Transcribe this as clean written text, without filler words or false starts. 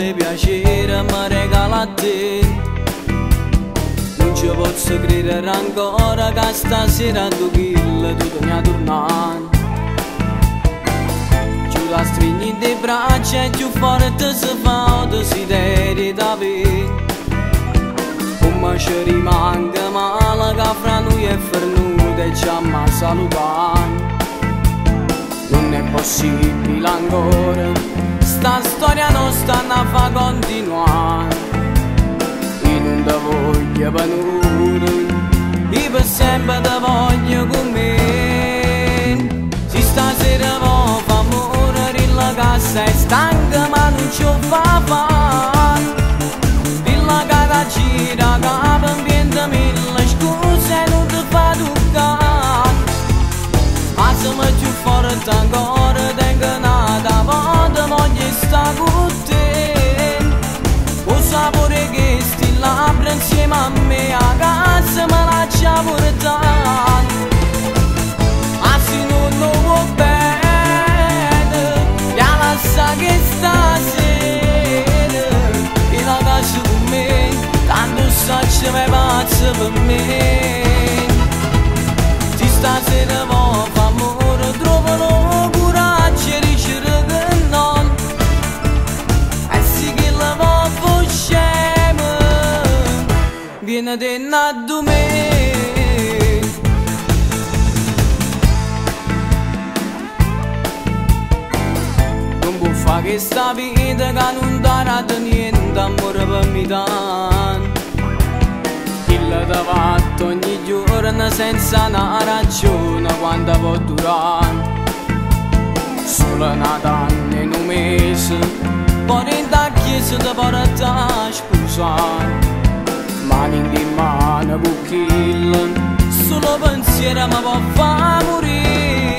grande piacere mi regala a te. Non ci posso credere ancora che stasera tu kill tu torni a tornare. Giù la stringi in te braccia e più forte si fa un desiderio da te. Come ci rimanga male che fra noi è fernuta e ci amma salutare. Non è possibile ancora, sta storia nostra non fa continuare. Io non ti voglio venire, io per sempre ti voglio con me. Se stasera vuoi fa amore, la casa è stanca ma non ci fa fare. Dilla che la gira capo ambiente mille scuse e non ti fa toccare. Ma se mi più forte ancora tengo nata volta voglio stare con te. O sapore che sti labbra insieme a me a casa me lascia portare. Ma se non lo vuoi bene, la lascia che stasera in la casa con me, tanto so ci vai pazzo per me. Se stasera vuoi fa amore, trovano coraggio e dicere che no. E sì che la vuoi scema, vieni te a me. Non può fare che sta vita che non darà niente, amore per me tanto. Chi l'ha fatto ogni giorno senza una ragione quando può durare. Solo una danna in un mese, poi in da chiesa ti porta a sposare. Mani in mano, buchilla, solo pensiero mi può far morire.